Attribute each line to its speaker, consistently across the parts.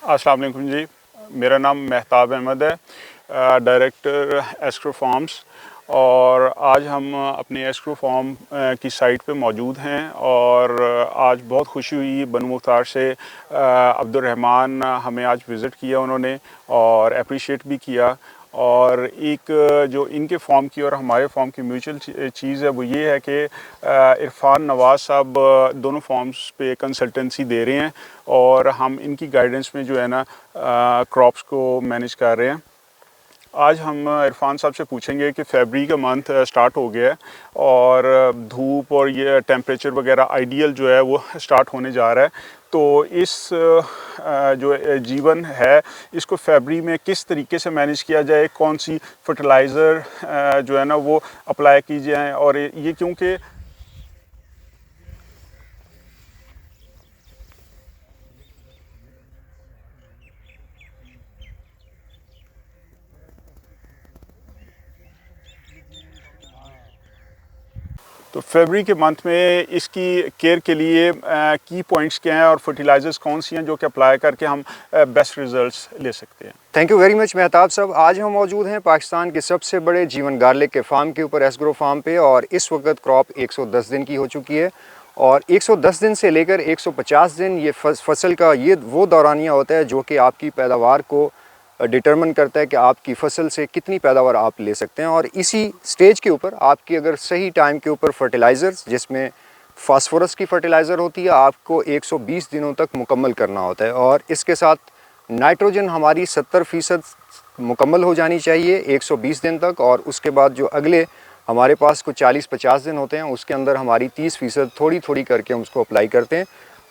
Speaker 1: अस्सलाम वालेकुम जी, मेरा नाम मेहताब अहमद है, डायरेक्टर एस्क्रो फार्म्स। और आज हम अपनी एस्क्रो फार्म की साइट पे मौजूद हैं और आज बहुत खुशी हुई बनु मुख्तार से अब्दुर्रहमान हमें आज विज़िट किया उन्होंने और अप्रिशिएट भी किया। और एक जो इनके फॉर्म की और हमारे फॉर्म की म्यूचुअल चीज़ है वो ये है कि इरफान नवाज़ साहब दोनों फॉर्म्स पे कंसल्टेंसी दे रहे हैं और हम इनकी गाइडेंस में जो है ना क्रॉप्स को मैनेज कर रहे हैं। आज हम इरफान साहब से पूछेंगे कि फरवरी का मंथ स्टार्ट हो गया है और धूप और ये टेम्परेचर वगैरह आइडियल जो है वो स्टार्ट होने जा रहा है। तो इस जो जीवन है इसको फरवरी में किस तरीके से मैनेज किया जाए, कौन सी फर्टिलाइज़र जो है ना वो अप्लाई की जाए। और ये क्योंकि तो फरवरी के मंथ में इसकी केयर के लिए की पॉइंट्स क्या हैं और फर्टिलाइज़र्स कौन सी हैं जो कि अप्लाई करके हम बेस्ट रिजल्ट्स ले सकते हैं।
Speaker 2: Thank you very much Mehtab साहब। आज हम मौजूद हैं पाकिस्तान के सबसे बड़े जीवन गार्लिक के फार्म के ऊपर, एस्ग्रो फार्म पे। और इस वक्त क्रॉप 110 दिन की हो चुकी है और 110 दिन से लेकर 150 दिन ये फसल का ये वो दौरानिया होता है जो कि आपकी पैदावार को डिटरमिन करता है कि आपकी फसल से कितनी पैदावार आप ले सकते हैं। और इसी स्टेज के ऊपर आपकी अगर सही टाइम के ऊपर फर्टिलाइज़र्स, जिसमें फास्फोरस की फर्टिलाइज़र होती है, आपको 120 दिनों तक मुकम्मल करना होता है। और इसके साथ नाइट्रोजन हमारी 70% मुकम्मल हो जानी चाहिए 120 दिन तक। और उसके बाद जो अगले हमारे पास कुछ 40-50 दिन होते हैं उसके अंदर हमारी 30% थोड़ी थोड़ी करके हम उसको अप्लाई करते हैं।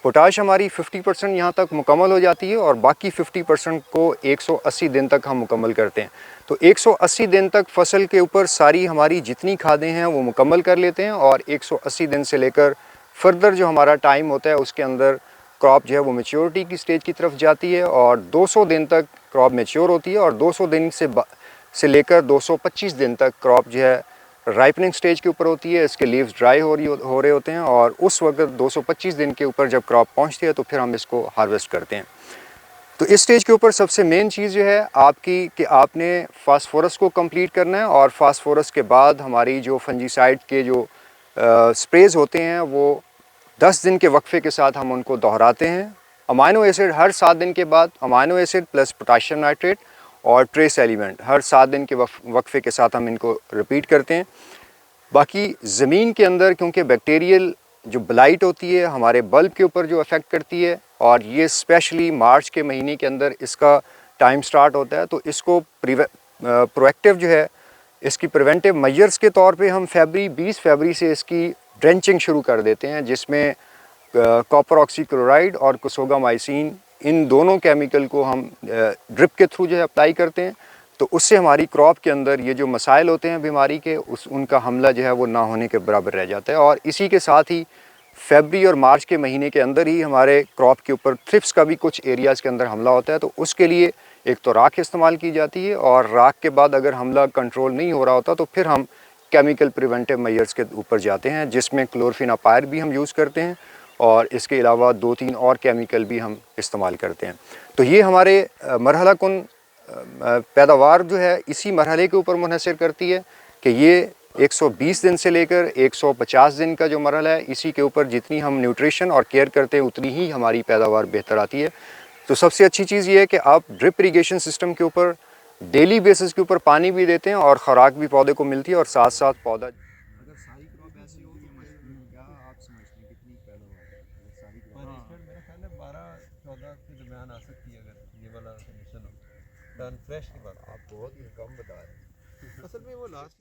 Speaker 2: पोटाश हमारी 50% यहाँ तक मुकम्मल हो जाती है और बाकी 50% को 180 दिन तक हम मुकम्मल करते हैं। तो 180 दिन तक फसल के ऊपर सारी हमारी जितनी खादें हैं वो मुकम्मल कर लेते हैं और 180 दिन से लेकर फर्दर जो हमारा टाइम होता है उसके अंदर क्रॉप जो है वो मैच्योरिटी की स्टेज की तरफ जाती है और 200 दिन तक क्रॉप मैच्योर होती है। और 200 दिन से लेकर 225 दिन तक क्रॉप जो है राइपनिंग स्टेज के ऊपर होती है। इसके लीव्स ड्राई हो रहे होते हैं और उस वक्त 225 दिन के ऊपर जब क्रॉप पहुंचती है तो फिर हम इसको हार्वेस्ट करते हैं। तो इस स्टेज के ऊपर सबसे मेन चीज़ जो है आपकी कि आपने फास्फोरस को कंप्लीट करना है। और फास्फोरस के बाद हमारी जो फंजीसाइड के जो स्प्रेज होते हैं वो 10 दिन के वक्फे के साथ हम उनको दोहराते हैं। अमाइनो एसिड हर 7 दिन के बाद, amino acid plus potassium nitrate और ट्रेस एलिमेंट हर 7 दिन के वक्फे के साथ हम इनको रिपीट करते हैं। बाकी ज़मीन के अंदर क्योंकि बैक्टीरियल जो ब्लाइट होती है हमारे बल्ब के ऊपर जो अफेक्ट करती है और ये स्पेशली मार्च के महीने के अंदर इसका टाइम स्टार्ट होता है, तो इसको प्रोएक्टिव जो है इसकी प्रिवेंटिव मेजर्स के तौर पे हम 20 फरवरी से इसकी ड्रेंचिंग शुरू कर देते हैं, जिसमें कॉपर ऑक्सीक्लोराइड और कुसोगामाइसिन इन दोनों केमिकल को हम ड्रिप के थ्रू जो है अप्लाई करते हैं। तो उससे हमारी क्रॉप के अंदर ये जो मसाइल होते हैं बीमारी के उनका हमला जो है वो ना होने के बराबर रह जाता है। और इसी के साथ ही फरवरी और मार्च के महीने के अंदर ही हमारे क्रॉप के ऊपर थ्रिप्स का भी कुछ एरियाज़ के अंदर हमला होता है। तो उसके लिए एक तो राख इस्तेमाल की जाती है और राख के बाद अगर हमला कंट्रोल नहीं हो रहा होता तो फिर हम केमिकल प्रिवेंटिव मेजर्स के ऊपर जाते हैं, जिसमें क्लोरफिनापायर भी हम यूज़ करते हैं और इसके अलावा 2-3 और केमिकल भी हम इस्तेमाल करते हैं। तो ये हमारे मरहला कुन पैदावार जो है इसी मरहले के ऊपर मुनहसर करती है कि ये 120 दिन से लेकर 150 दिन का जो मरहला है इसी के ऊपर जितनी हम न्यूट्रिशन और केयर करते हैं उतनी ही हमारी पैदावार बेहतर आती है। तो सबसे अच्छी चीज़ ये है कि आप ड्रिप इरीगेशन सिस्टम के ऊपर डेली बेसिस के ऊपर पानी भी देते हैं और ख़ुराक भी पौधे को मिलती है और साथ साथ पौधा
Speaker 3: अगर सारी क्रॉप ऐसी हो तो क्या आप समझते हैं कितनी पैदावार है अगर सारी क्रॉप?
Speaker 4: पर एकड़ मेरा ख्याल है 12-14 के दरमियान आ सकती है अगर ये वाला कंडीशन हो। टर्न फ्रेश की बात
Speaker 3: आप बहुत ही कम बता रहे हैं।
Speaker 4: असल में वो लास्ट